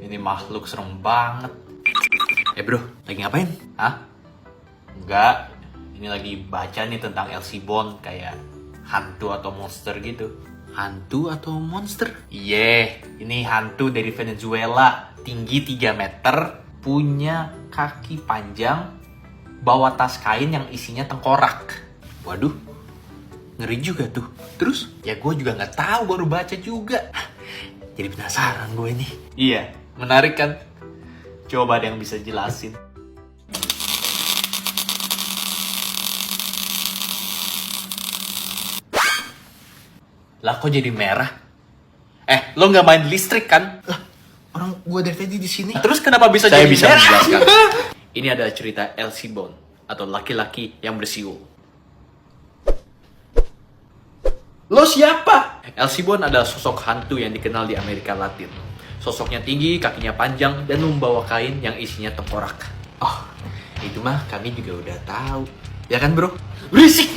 Ini makhluk serem banget. Bro, lagi ngapain? Hah? Enggak, ini lagi baca nih tentang Elsie Bond, kayak hantu atau monster gitu. Hantu atau monster? Iya, ini hantu dari Venezuela, tinggi 3 meter, punya kaki panjang, bawa tas kain yang isinya tengkorak. Waduh, ngeri juga tuh. Terus? Ya gue juga nggak tahu, baru baca juga. Jadi penasaran gue nih. Iya, menarik kan? Coba ada yang bisa jelasin. Lah kok jadi merah? Lo nggak main listrik kan? Lah, orang gua dari tadi di sini. Terus kenapa bisa Saya jadi bisa merah? menjelaskan. Ini adalah cerita Elsie Bond, atau laki-laki yang bersiul. Lo siapa? Elsie Bond adalah sosok hantu yang dikenal di Amerika Latin. Sosoknya tinggi, kakinya panjang, dan membawa kain yang isinya tengkorak. Oh, itu mah kami juga udah tahu. Ya kan bro? Berisik.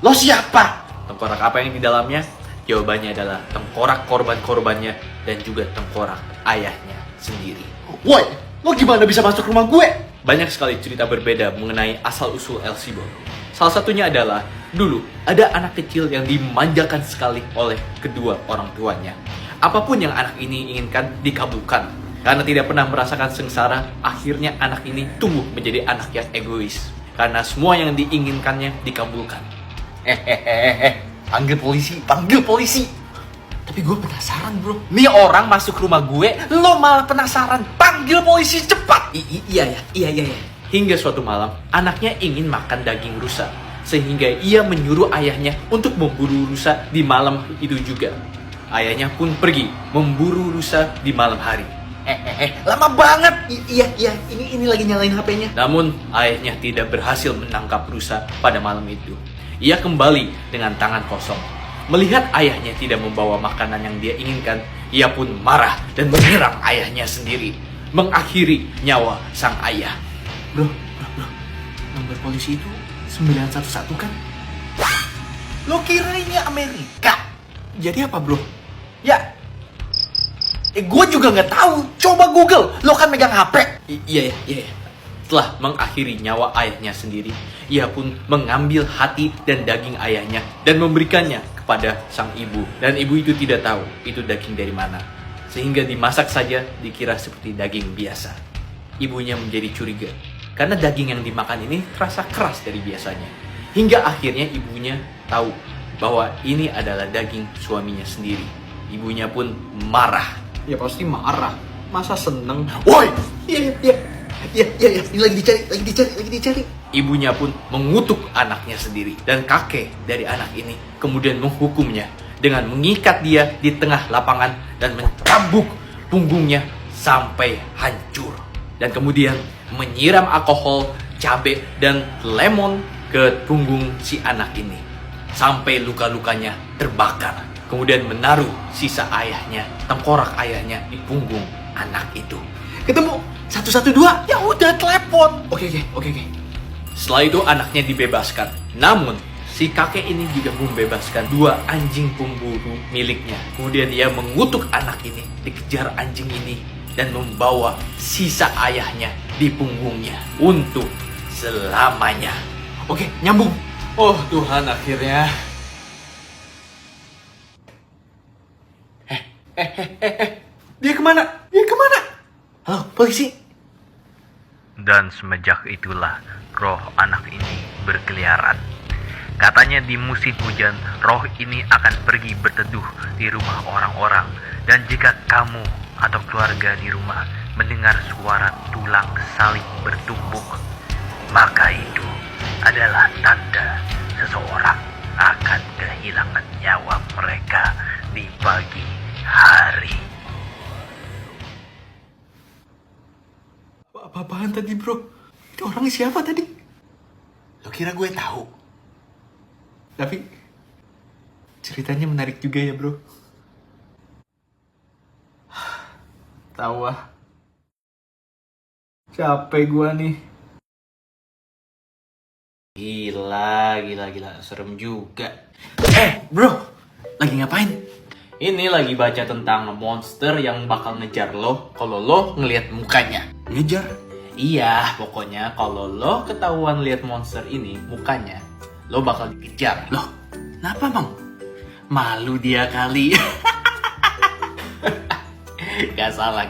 Lo siapa? Tengkorak apa yang di dalamnya? Jawabannya adalah tengkorak korban-korbannya dan juga tengkorak ayahnya sendiri. Woi, lo gimana bisa masuk rumah gue? Banyak sekali cerita berbeda mengenai asal-usul Elsie Bond. Salah satunya adalah, dulu ada anak kecil yang dimanjakan sekali oleh kedua orang tuanya. Apapun yang anak ini inginkan dikabulkan. Karena tidak pernah merasakan sengsara, akhirnya anak ini tumbuh menjadi anak yang egois. Karena semua yang diinginkannya dikabulkan. Panggil polisi, panggil polisi. Tapi gue penasaran bro. Nih orang masuk rumah gue, lo malah penasaran. Panggil polisi cepat. Iya. Hingga suatu malam, anaknya ingin makan daging rusa. Sehingga ia menyuruh ayahnya untuk memburu rusa di malam itu juga. Ayahnya pun pergi memburu rusa di malam hari. Lama banget. Iya. Ini lagi nyalain HP-nya. Namun, ayahnya tidak berhasil menangkap rusa pada malam itu. Ia kembali dengan tangan kosong. Melihat ayahnya tidak membawa makanan yang dia inginkan, ia pun marah dan menyerang ayahnya sendiri, mengakhiri nyawa sang ayah. Bro. Nomor polisi itu 911 kan? Lo kira ini Amerika? Jadi apa bro? Ya. Gue juga nggak tahu. Coba Google. Lo kan megang HP. Iya. Setelah mengakhiri nyawa ayahnya sendiri, ia pun mengambil hati dan daging ayahnya dan memberikannya kepada sang ibu. Dan ibu itu tidak tahu itu daging dari mana. Sehingga dimasak saja dikira seperti daging biasa. Ibunya menjadi curiga karena daging yang dimakan ini terasa keras dari biasanya. Hingga akhirnya ibunya tahu bahwa ini adalah daging suaminya sendiri. Ibunya pun marah. Ya pasti marah. Masa seneng? Woi. Iya. Ini lagi dicari. Ibunya pun mengutuk anaknya sendiri. Dan kakek dari anak ini kemudian menghukumnya dengan mengikat dia di tengah lapangan dan mencambuk punggungnya sampai hancur. Dan kemudian menyiram alkohol, cabai, dan lemon ke punggung si anak ini sampai luka-lukanya terbakar. Kemudian menaruh sisa ayahnya, tengkorak ayahnya di punggung anak itu. Ketemu 112. Ya udah, telepon. Oke. Setelah itu anaknya dibebaskan. Namun si kakek ini juga membebaskan 2 anjing pemburu miliknya. Kemudian dia mengutuk anak ini, dikejar anjing ini, dan membawa sisa ayahnya di punggungnya untuk selamanya. Oke, nyambung. Oh Tuhan, akhirnya. Dia kemana? Halo, polisi. Dan semenjak itulah roh anak ini berkeliaran. Katanya di musim hujan, roh ini akan pergi berteduh di rumah orang-orang. Dan jika kamu atau keluarga di rumah mendengar suara tulang saling bertumbuk, maka itu adalah tanda seseorang akan kehilangan nyawa mereka di pagi hari. Apa-apaan tadi bro? Itu orangnya siapa tadi? Lo kira gue tahu? Tapi ceritanya menarik juga ya bro. Tahu ah. Capek gue nih. Gila, serem juga. Bro, lagi ngapain? Ini lagi baca tentang monster yang bakal ngejar lo kalau lo ngelihat mukanya. Ngejar? Iya, pokoknya kalau lo ketahuan lihat monster ini mukanya, lo bakal dikejar. Loh, kenapa bang? Malu dia kali. Gak salah.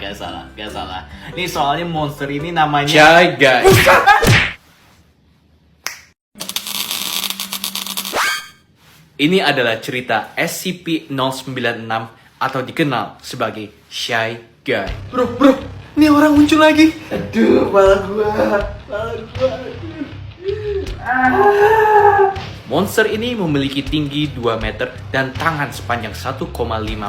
Ini soalnya monster ini namanya Shy Guy. Ini adalah cerita SCP-096 atau dikenal sebagai Shy Guy. Bro, ini orang muncul lagi. Aduh, kepala gua. Monster ini memiliki tinggi 2 meter dan tangan sepanjang 1,5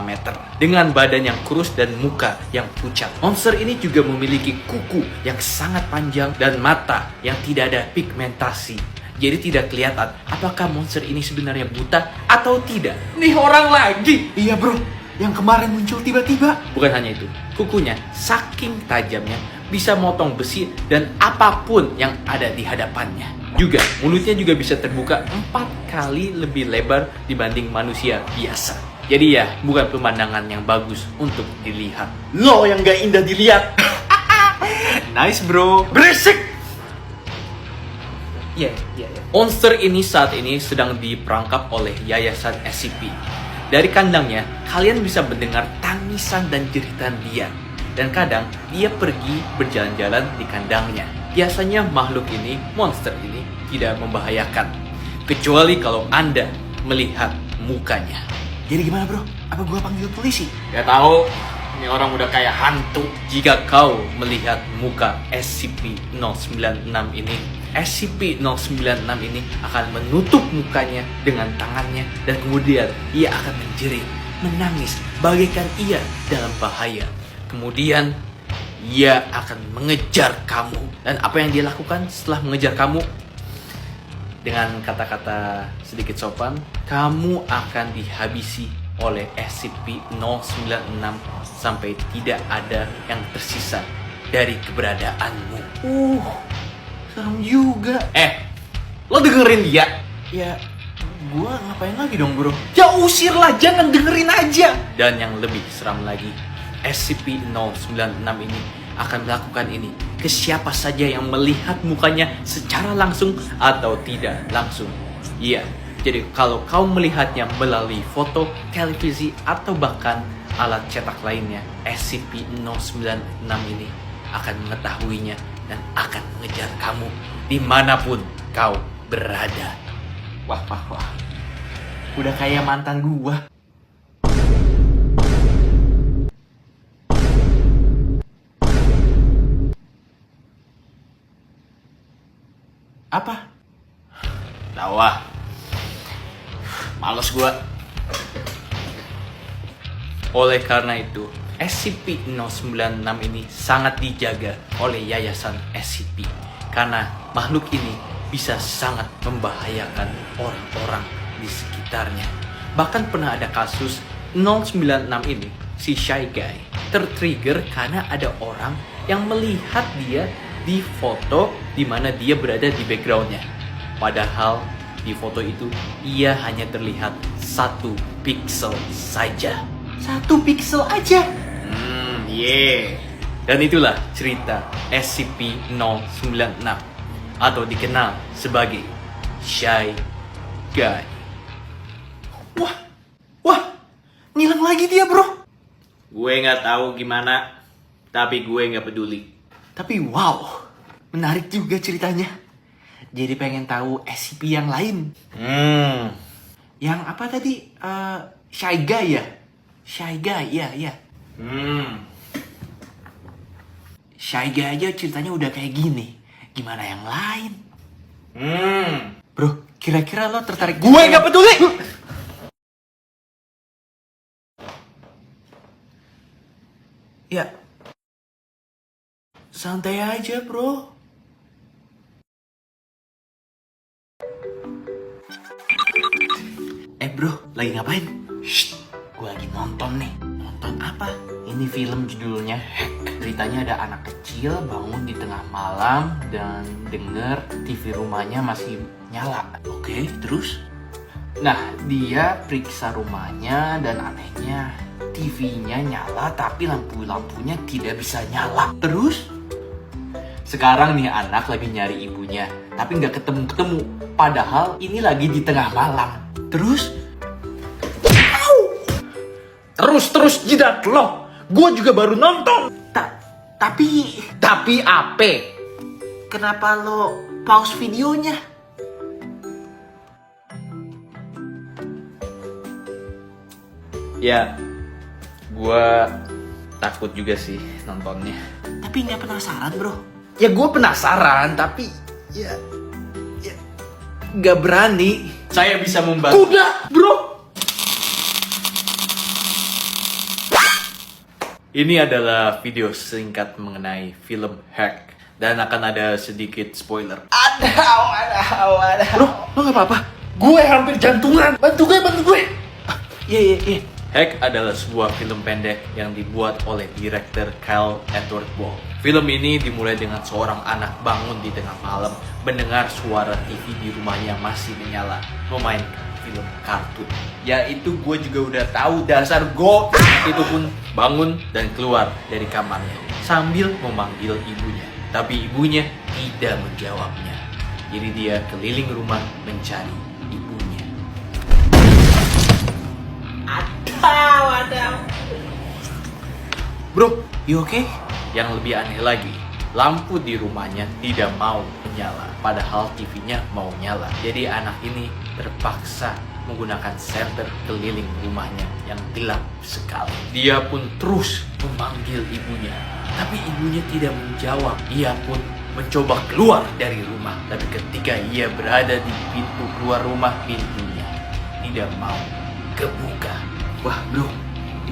meter. Dengan badan yang kurus dan muka yang pucat. Monster ini juga memiliki kuku yang sangat panjang dan mata yang tidak ada pigmentasi. Jadi tidak kelihatan apakah monster ini sebenarnya buta atau tidak. Nih orang lagi. Iya bro, yang kemarin muncul tiba-tiba. Bukan hanya itu, kukunya saking tajamnya bisa motong besi dan apapun yang ada di hadapannya. Juga, mulutnya juga bisa terbuka 4 kali lebih lebar dibanding manusia biasa. Jadi ya, bukan pemandangan yang bagus untuk dilihat. Lo yang gak indah dilihat. Nice bro. Berisik. Iya. Monster ini saat ini sedang diperangkap oleh Yayasan SCP. Dari kandangnya, kalian bisa mendengar tangisan dan jeritan dia. Dan kadang, dia pergi berjalan-jalan di kandangnya. Biasanya makhluk ini, monster ini, tidak membahayakan. Kecuali kalau Anda melihat mukanya. Jadi gimana bro? Apa gua panggil polisi? Gak tahu. Ini orang udah kayak hantu. Jika kau melihat muka SCP-096 ini, SCP-096 ini akan menutup mukanya dengan tangannya dan kemudian ia akan menjerit, menangis bagaikan ia dalam bahaya. Kemudian ia akan mengejar kamu. Dan apa yang dia lakukan setelah mengejar kamu? Dengan kata-kata sedikit sopan, kamu akan dihabisi oleh SCP-096 sampai tidak ada yang tersisa dari keberadaanmu. Serem juga. Lo dengerin dia? Ya, gua ngapain lagi dong bro? Ya usirlah, jangan dengerin aja. Dan yang lebih seram lagi, SCP-096 ini akan melakukan ini ke siapa saja yang melihat mukanya secara langsung atau tidak langsung. Iya, jadi kalau kau melihatnya melalui foto, televisi, atau bahkan alat cetak lainnya, SCP-096 ini akan mengetahuinya dan akan mengejar kamu dimanapun kau berada. Wah. Udah kayak mantan gua. Apa? Tahu ah. Males gua. Oleh karena itu, SCP-096 ini sangat dijaga oleh Yayasan SCP. Karena makhluk ini bisa sangat membahayakan orang-orang di sekitarnya. Bahkan pernah ada kasus 096 ini, si Shy Guy, tertrigger karena ada orang yang melihat dia di foto di mana dia berada di backgroundnya. Padahal di foto itu ia hanya terlihat 1 pixel saja. 1 pixel aja. Dan itulah cerita SCP-096 atau dikenal sebagai Shy Guy. Wah, ngilang lagi dia bro. Gue nggak tahu gimana, tapi gue nggak peduli. Tapi wow, menarik juga ceritanya. Jadi pengen tahu SCP yang lain. Yang apa tadi? Shy Guy ya? Shy Guy, ya. Shy Guy aja ceritanya udah kayak gini. Gimana yang lain? Bro, kira-kira lo tertarik? Gue nggak peduli. Ya, santai aja bro. Bro, lagi ngapain? Shh, gue lagi nonton nih. Nonton apa? Ini film judulnya Hack. Ceritanya ada anak kecil bangun di tengah malam dan denger TV rumahnya masih nyala. Oke, terus? Nah, dia periksa rumahnya dan anehnya TV-nya nyala tapi lampu-lampunya tidak bisa nyala. Terus? Sekarang nih anak lagi nyari ibunya tapi nggak ketemu-ketemu. Padahal ini lagi di tengah malam. Terus? Terus jidat lo. Gue juga baru nonton. Tapi apa? Kenapa lo pause videonya? Ya, gue takut juga sih nontonnya. Tapi nggak penasaran bro? Ya gue penasaran, tapi ya nggak berani. Saya bisa membantu. Kuda bro! Ini adalah video singkat mengenai film Hack dan akan ada sedikit spoiler. Ada. Bro, lo nggak apa-apa? Gue hampir jantungan. Bantu gue. Iya. Hack adalah sebuah film pendek yang dibuat oleh direktur Kyle Edward Ball. Film ini dimulai dengan seorang anak bangun di tengah malam, mendengar suara TV di rumahnya masih menyala, memainkan film kartun. Ya itu gue juga udah tahu dasar go. Itu pun bangun dan keluar dari kamarnya sambil memanggil ibunya. Tapi ibunya tidak menjawabnya. Jadi dia keliling rumah mencari ibunya. Bro, you okay? Yang lebih aneh lagi, lampu di rumahnya tidak mau menyala, padahal TV-nya mau nyala. Jadi anak ini terpaksa menggunakan senter keliling rumahnya yang gelap sekali. Dia pun terus memanggil ibunya, tapi ibunya tidak menjawab. Ia pun mencoba keluar dari rumah, tapi ketika ia berada di pintu keluar rumah, pintunya tidak mau kebuka. Wah bro,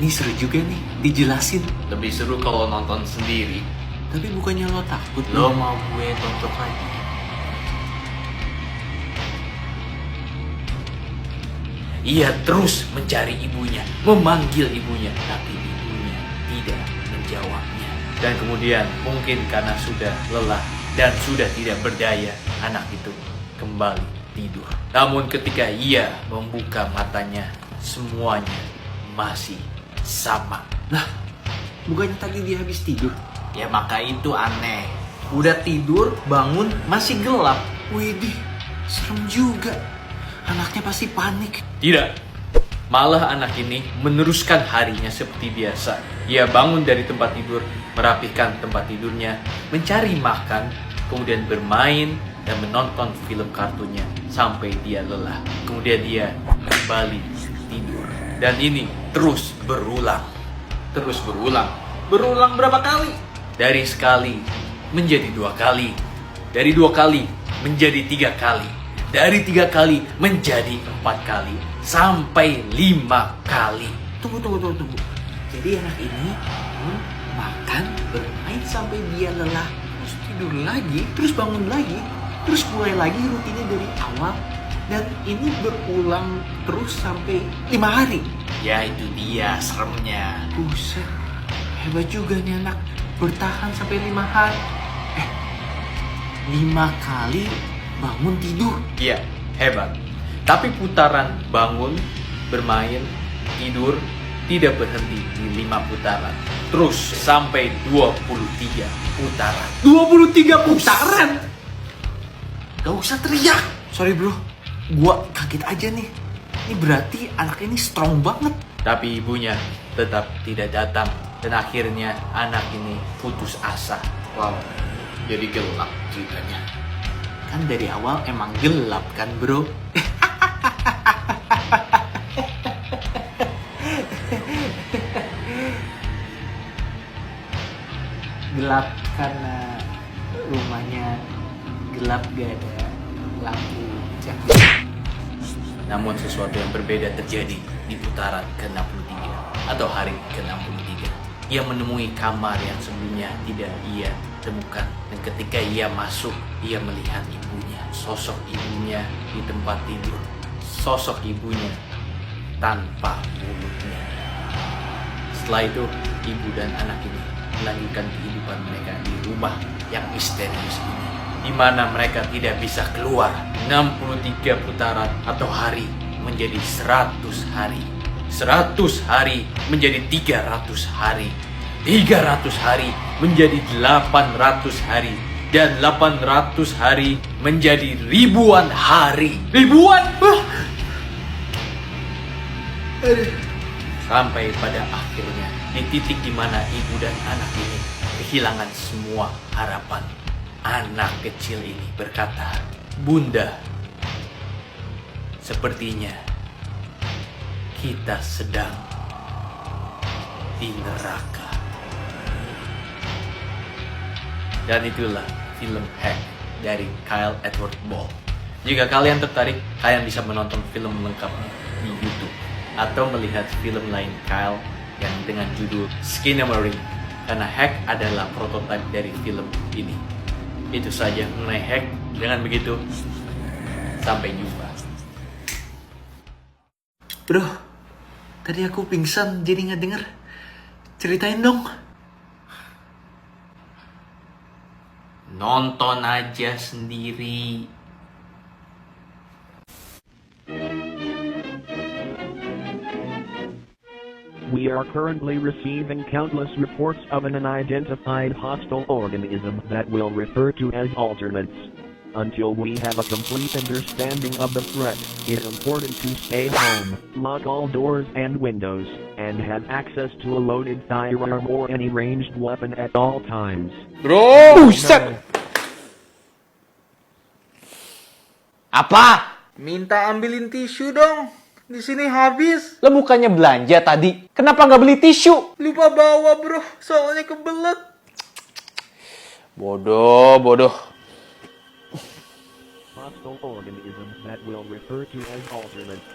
ini seru juga nih dijelasin. Lebih seru kalau nonton sendiri. Tapi bukannya lo takut? Lo mau gue tonton lagi? Ia terus mencari ibunya, memanggil ibunya, tapi ibunya tidak menjawabnya. Dan kemudian mungkin karena sudah lelah dan sudah tidak berdaya, anak itu kembali tidur. Namun ketika ia membuka matanya, semuanya masih sama. Lah, bukannya tadi dia habis tidur? Ya maka itu aneh. Udah tidur, bangun, masih gelap. Widih, serem juga. Anaknya pasti panik. Tidak. Malah anak ini meneruskan harinya seperti biasa. Ia bangun dari tempat tidur, merapikan tempat tidurnya, mencari makan, kemudian bermain dan menonton film kartunnya sampai dia lelah. Kemudian dia kembali tidur. Dan ini terus berulang. Berulang berapa kali? Dari sekali menjadi 2 kali. Dari 2 kali menjadi 3 kali. Dari 3 kali menjadi 4 kali. Sampai 5 kali. Tunggu. Jadi anak ini makan, bermain sampai dia lelah, terus tidur lagi, terus bangun lagi, terus mulai lagi rutinnya dari awal. Dan ini berulang terus sampai 5 hari. Ya itu dia seremnya. Buset, hebat juga nih anak, bertahan sampai 5 hari. 5 kali bangun tidur. Iya, hebat. Tapi putaran bangun, bermain, tidur tidak berhenti di 5 putaran. Terus sampai 23 putaran. 23 putaran? Gak usah teriak. Sorry bro, gua kaget aja nih. Ini berarti anak ini strong banget. Tapi ibunya tetap tidak datang. Dan akhirnya anak ini putus asa. Wow, jadi gelap ceritanya. Kan dari awal emang gelap kan bro. Gelap karena rumahnya gelap, gak ada lampu cahaya. Namun sesuatu yang berbeda terjadi di putaran ke-63 atau hari ke-63. Ia menemui kamar yang sebelumnya tidak ia temukan. Dan ketika ia masuk, ia melihat ibunya. Sosok ibunya di tempat tidur. Sosok ibunya tanpa mulutnya. Setelah itu, ibu dan anak ini melanjutkan kehidupan mereka di rumah yang misterius ini, di mana mereka tidak bisa keluar. 63 putaran atau hari menjadi 100 hari. 100 hari menjadi 300 hari. 300 hari menjadi 800 hari. Dan 800 hari menjadi ribuan hari. Ribuan! Sampai pada akhirnya di titik di mana ibu dan anak ini kehilangan semua harapan. Anak kecil ini berkata, "Bunda, sepertinya kita sedang di neraka." Dan itulah film Hack dari Kyle Edward Ball. Jika kalian tertarik, kalian bisa menonton film lengkapnya di YouTube atau melihat film lain Kyle yang dengan judul Skinamarink, karena Hack adalah prototipe dari film ini. Itu saja mengenai Hack. Dengan begitu, sampai jumpa. Bro, tadi aku pingsan jadi nggak denger. Ceritain dong. Nonton aja sendiri. We are currently receiving countless reports of an unidentified hostile organism that we'll refer to as alternates. Until we have a complete understanding of the threat, it's important to stay home, lock all doors and windows, and have access to a loaded firearm or any ranged weapon at all times. Bro, buset. Apa? Minta ambilin tisu dong. Di sini habis. Lo bukannya belanja tadi? Kenapa nggak beli tisu? Lupa bawa bro, soalnya kebelet. Bodoh. Hostile organism that we'll refer to as alternates.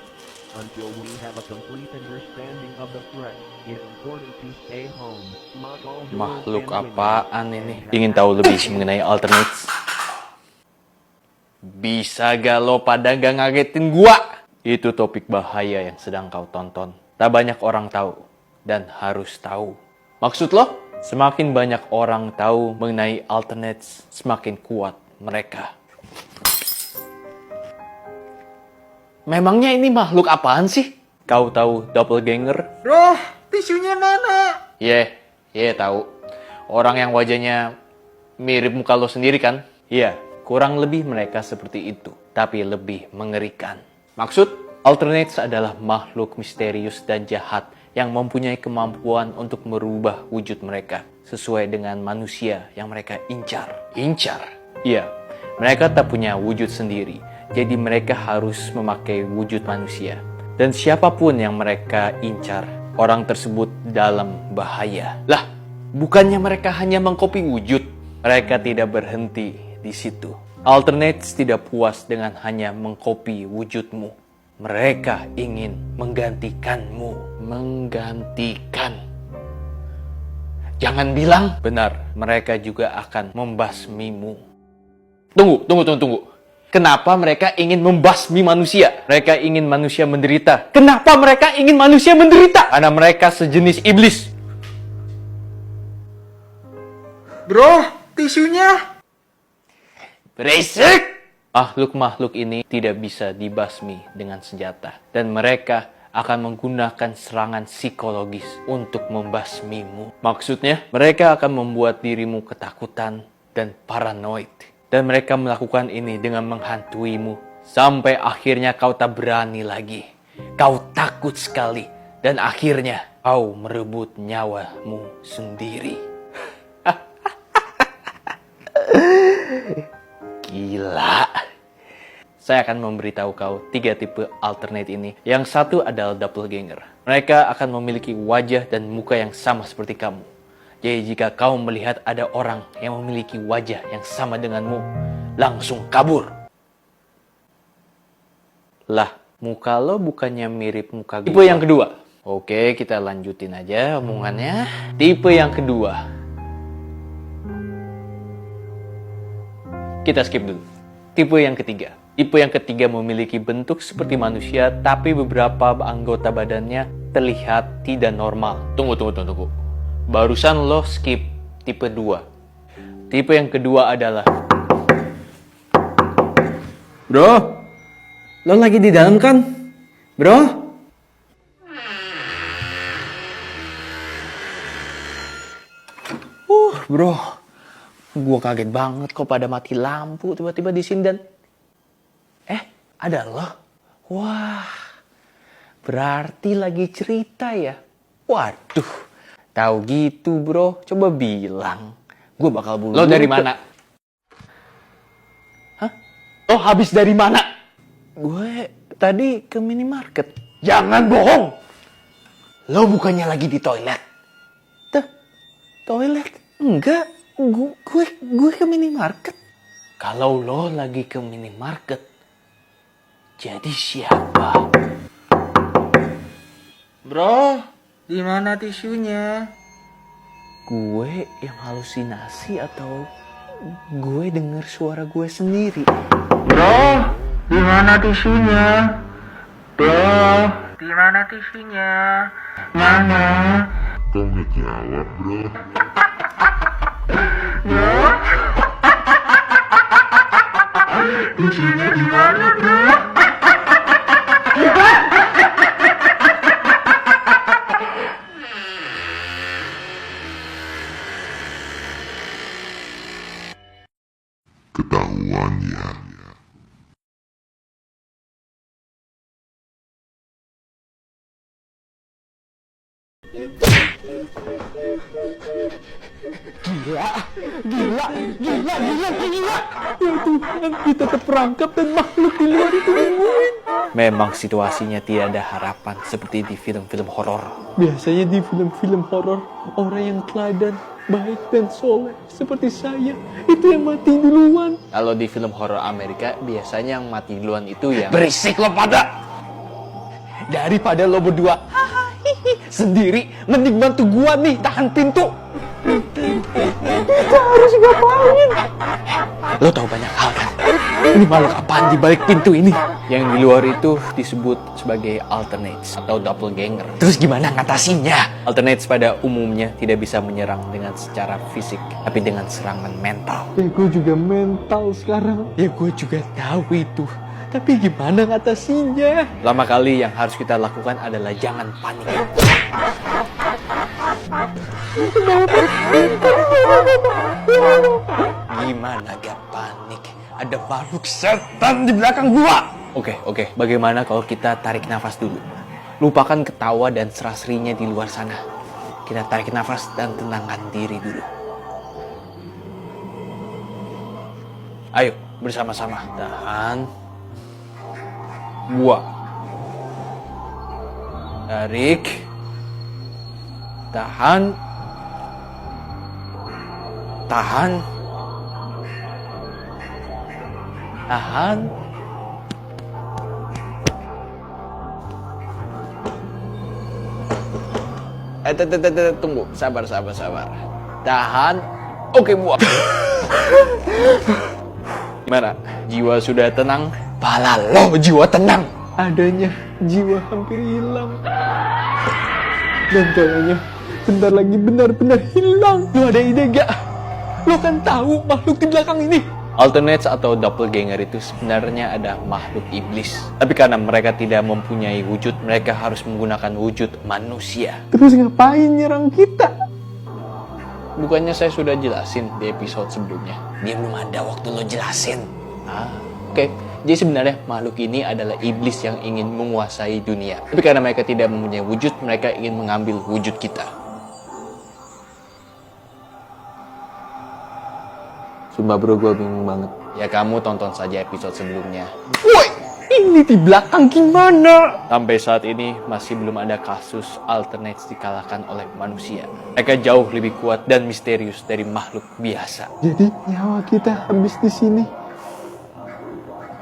Until we have a complete understanding of the threat, it's important to stay home, lock all doors Makhluk and windows, apaan ini? and Ingin have tahu lebih mengenai alternates? Bisa gak lo pada gak ngagetin gua? Itu topik bahaya yang sedang kau tonton. Tak banyak orang tahu dan harus tahu. Maksud lo? Semakin banyak orang tahu mengenai alternates, semakin kuat mereka. Memangnya ini makhluk apaan sih? Kau tahu doppelganger? Bro, tisunya mana? Tahu. Orang yang wajahnya mirip muka lo sendiri kan? Iya, kurang lebih mereka seperti itu, tapi lebih mengerikan. Maksud, alternates adalah makhluk misterius dan jahat yang mempunyai kemampuan untuk merubah wujud mereka sesuai dengan manusia yang mereka incar. Incar? Iya, mereka tak punya wujud sendiri. Jadi mereka harus memakai wujud manusia. Dan siapapun yang mereka incar, orang tersebut dalam bahaya. Lah, bukannya mereka hanya mengkopi wujud. Mereka tidak berhenti di situ. Alternates tidak puas dengan hanya mengkopi wujudmu. Mereka ingin menggantikanmu. Menggantikan. Jangan bilang. Benar, mereka juga akan membasmimu. Tunggu. Kenapa mereka ingin membasmi manusia? Mereka ingin manusia menderita. Kenapa mereka ingin manusia menderita? Karena mereka sejenis iblis. Bro, tisunya. Berisik! Makhluk-makhluk ini tidak bisa dibasmi dengan senjata. Dan mereka akan menggunakan serangan psikologis untuk membasmimu. Maksudnya, mereka akan membuat dirimu ketakutan dan paranoid. Dan mereka melakukan ini dengan menghantuimu. Sampai akhirnya kau tak berani lagi. Kau takut sekali. Dan akhirnya kau merebut nyawamu sendiri. Gila. Saya akan memberitahu kau 3 tipe alternate ini. Yang satu adalah doppelganger. Mereka akan memiliki wajah dan muka yang sama seperti kamu. Jadi jika kau melihat ada orang yang memiliki wajah yang sama denganmu, langsung kabur. Lah, muka lo bukannya mirip muka gue. Tipe yang kedua. Oke, kita lanjutin aja omongannya. Tipe yang kedua. Kita skip dulu. Tipe yang ketiga. Tipe yang ketiga memiliki bentuk seperti manusia, tapi beberapa anggota badannya terlihat tidak normal. Tunggu. Barusan lo skip tipe 2. Tipe yang kedua adalah... Bro, lo lagi di dalam kan? Bro? Bro, gue kaget banget kok pada mati lampu tiba-tiba di sini dan... ada lo? Wah, berarti lagi cerita ya? Waduh, tahu gitu bro, coba bilang. Gue bakal bulu. Lo dari mana? Hah? Lo habis dari mana? Gue tadi ke minimarket. Jangan bohong! Lo bukannya lagi di toilet? Toilet? Enggak, gue ke minimarket. Kalau lo lagi ke minimarket, jadi siapa? Bro, di mana tisunya? Gue yang halusinasi atau gue denger suara gue sendiri? Bro, di mana tisunya? Bro, di mana tisunya? Mana? Kau nggak jawab, bro. Tisunya di mana, bro? Ketahuan ya. Gila. Ya Tuhan, kita terperangkap dan makhluk di luar itu nungguin. Memang situasinya tidak ada harapan seperti di film-film horor. Biasanya di film-film horor, orang yang teladan, baik dan soleh seperti saya, itu yang mati duluan. Kalau di film horor Amerika, biasanya yang mati duluan itu yang... Berisik lo pada! Daripada lo berdua sendiri, mending bantu gua nih tahan pintu. Kita harus ngapain? Lo tahu banyak hal kan? Ini makhluk apaan di balik pintu ini? Yang di luar itu disebut sebagai alternates atau doppelganger. Terus gimana ngatasinnya? Alternates pada umumnya tidak bisa menyerang dengan secara fisik, tapi dengan serangan mental. Ya gue juga mental sekarang. Ya gue juga tahu itu. Tapi gimana ngatasinnya? Lama kali yang harus kita lakukan adalah jangan panik. Gimana gak panik? Ada makhluk setan di belakang gua. Oke. Bagaimana kalau kita tarik nafas dulu? Lupakan ketawa dan serah-serinya di luar sana. Kita tarik nafas dan tenangkan diri dulu. Ayo, bersama-sama. Tahan. Buang. Tarik. Tahan. Tahan. Tahan. Tunggu. Sabar. Tahan. Oke, buang. Gimana? Jiwa sudah tenang? Pala lo jiwa tenang. Adanya jiwa hampir hilang. Dan kayaknya bentar lagi benar-benar hilang. Lo ada ide gak? Lo kan tahu makhluk di belakang ini. Alternates atau doppelganger itu sebenarnya ada makhluk iblis. Tapi karena mereka tidak mempunyai wujud, mereka harus menggunakan wujud manusia. Terus ngapain nyerang kita? Bukannya saya sudah jelasin di episode sebelumnya. Dia belum ada waktu lo jelasin. Oke. Jadi sebenarnya makhluk ini adalah iblis yang ingin menguasai dunia. Tapi karena mereka tidak mempunyai wujud, mereka ingin mengambil wujud kita. Sumpah bro, gue bingung banget. Ya kamu tonton saja episode sebelumnya. Woi, ini di belakang gimana? Sampai saat ini masih belum ada kasus alternates dikalahkan oleh manusia. Mereka jauh lebih kuat dan misterius dari makhluk biasa. Jadi nyawa kita habis di sini.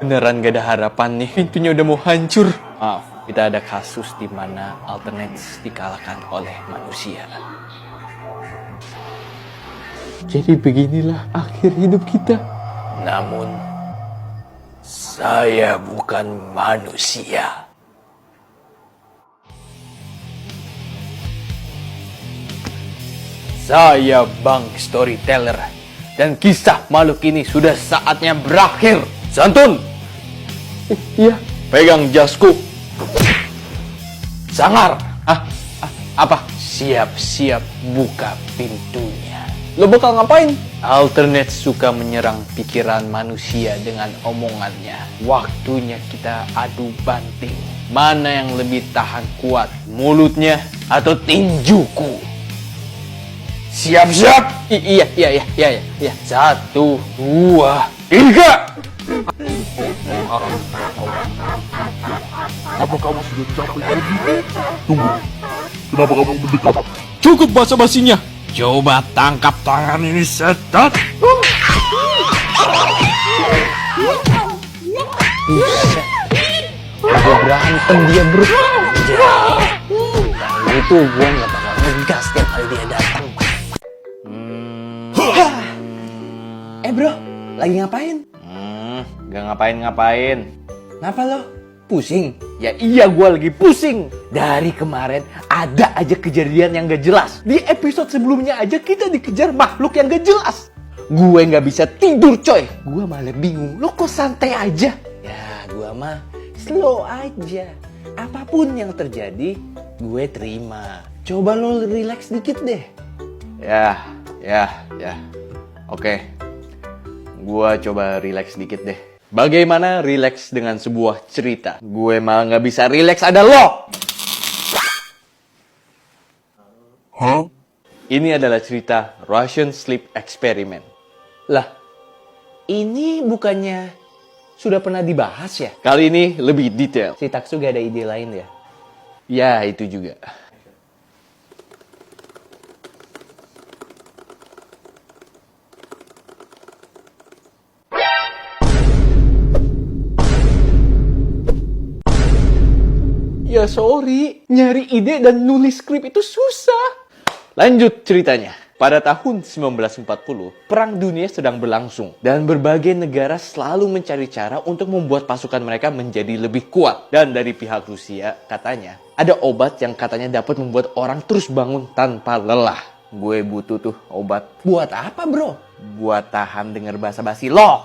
Beneran gak ada harapan nih, pintunya udah mau hancur. Maaf, kita ada kasus di mana alternates dikalahkan oleh manusia. Jadi beginilah akhir hidup kita. Namun, saya bukan manusia. Saya Bang Storyteller. Dan kisah makhluk ini sudah saatnya berakhir. Santun! Iya. Pegang jasku. Sangar! Apa? Siap-siap buka pintunya. Lo bakal ngapain? Alternate suka menyerang pikiran manusia dengan omongannya. Waktunya kita adu banting. Mana yang lebih tahan kuat, mulutnya atau tinjuku? Siap-siap! Iya. 1, 2, 3. Apa kamu sudah capek lagi? Tunggu, kenapa kamu mendekat? Cukup basa-basinya. Coba tangkap tangan ini, setan. Udah berantem dia bro. Dan itu gue gak bakal ngegas tiap kali dia datang. Bro, lagi ngapain? Gak ngapain-ngapain. Kenapa lo? Pusing? Ya iya gue lagi pusing. Dari kemarin ada aja kejadian yang gak jelas. Di episode sebelumnya aja kita dikejar makhluk yang gak jelas. Gue gak bisa tidur coy. Gue malah bingung. Lo kok santai aja? Ya, gua mah slow aja. Apapun yang terjadi, gue terima. Coba lo relax dikit deh. Ya. Oke. Gua coba relax dikit deh. Bagaimana relax dengan sebuah cerita? Gue malah nggak bisa relax ada lo. Hah? Ini adalah cerita Russian Sleep Experiment. Lah, ini bukannya sudah pernah dibahas ya? Kali ini lebih detail. Si Taksu gak ada ide lain ya? Ya, itu juga. Ya sorry, nyari ide dan nulis skrip itu susah. Lanjut ceritanya. Pada tahun 1940, Perang Dunia sedang berlangsung dan berbagai negara selalu mencari cara untuk membuat pasukan mereka menjadi lebih kuat. Dan dari pihak Rusia, katanya, ada obat yang katanya dapat membuat orang terus bangun tanpa lelah. Gue butuh tuh obat. Buat apa bro? Buat tahan denger basa-basi lo.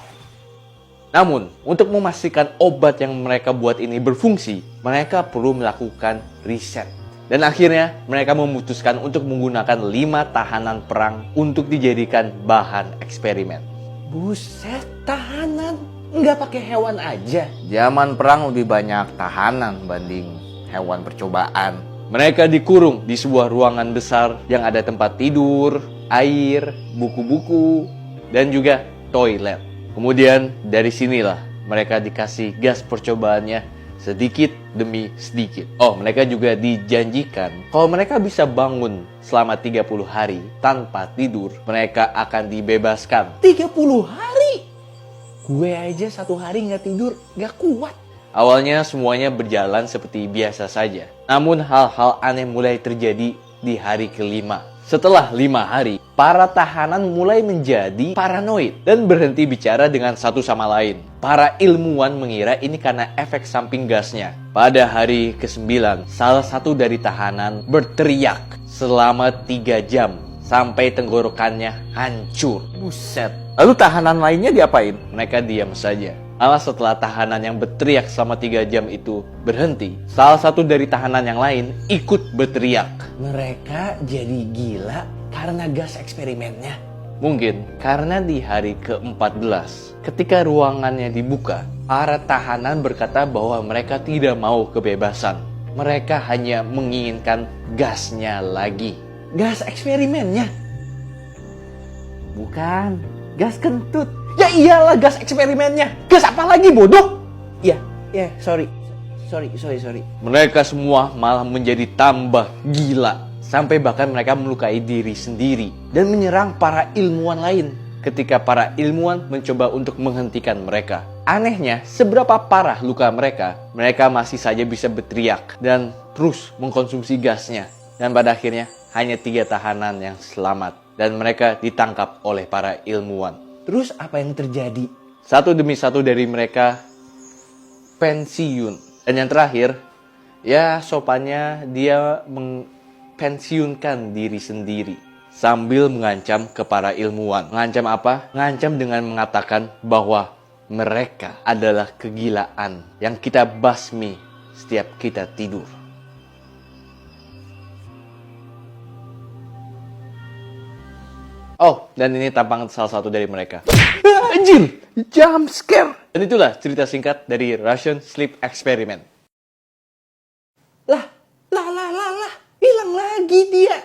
Namun, untuk memastikan obat yang mereka buat ini berfungsi, mereka perlu melakukan riset. Dan akhirnya, mereka memutuskan untuk menggunakan 5 tahanan perang untuk dijadikan bahan eksperimen. Buset, tahanan? Nggak pakai hewan aja? Zaman perang lebih banyak tahanan banding hewan percobaan. Mereka dikurung di sebuah ruangan besar yang ada tempat tidur, air, buku-buku, dan juga toilet. Kemudian dari sinilah mereka dikasih gas percobaannya sedikit demi sedikit. Oh, mereka juga dijanjikan kalau mereka bisa bangun selama 30 hari tanpa tidur, mereka akan dibebaskan. 30 hari? Gue aja 1 hari nggak tidur, nggak kuat. Awalnya semuanya berjalan seperti biasa saja. Namun hal-hal aneh mulai terjadi di hari kelima. Setelah 5 hari, para tahanan mulai menjadi paranoid dan berhenti bicara dengan satu sama lain. Para ilmuwan mengira ini karena efek samping gasnya. Pada hari ke-9, salah satu dari tahanan berteriak selama 3 jam sampai tenggorokannya hancur. Buset. Lalu tahanan lainnya diapain? Mereka diam saja. Malah setelah tahanan yang berteriak selama 3 jam itu berhenti, salah satu dari tahanan yang lain ikut berteriak. Mereka jadi gila karena gas eksperimennya. Mungkin karena di hari ke-14, ketika ruangannya dibuka, para tahanan berkata bahwa mereka tidak mau kebebasan. Mereka hanya menginginkan gasnya lagi. Gas eksperimennya? Bukan, gas kentut. Ya iyalah gas eksperimennya. Gas apa lagi bodoh? Ya, sorry. Mereka semua malah menjadi tambah gila. Sampai bahkan mereka melukai diri sendiri dan menyerang para ilmuwan lain. Ketika para ilmuwan mencoba untuk menghentikan mereka. Anehnya, seberapa parah luka mereka, mereka masih saja bisa berteriak dan terus mengkonsumsi gasnya. Dan pada akhirnya hanya 3 tahanan yang selamat. Dan mereka ditangkap oleh para ilmuwan. Terus apa yang terjadi? Satu demi satu dari mereka pensiun. Dan yang terakhir, ya sopannya dia pensiunkan diri sendiri sambil mengancam ke para ilmuwan. Mengancam apa? Mengancam dengan mengatakan bahwa mereka adalah kegilaan yang kita basmi setiap kita tidur. Oh, dan ini tampang salah satu dari mereka. Anjir, jump scare. Dan itulah cerita singkat dari Russian Sleep Experiment. Lah, hilang lagi dia.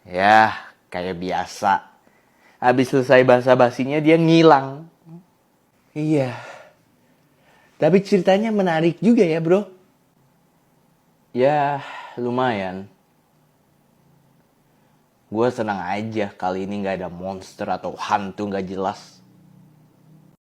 Ya, kayak biasa. Habis selesai basa-basinya dia ngilang. Iya. Tapi ceritanya menarik juga ya, bro. Ya, lumayan. Gue senang aja kali ini gak ada monster atau hantu gak jelas.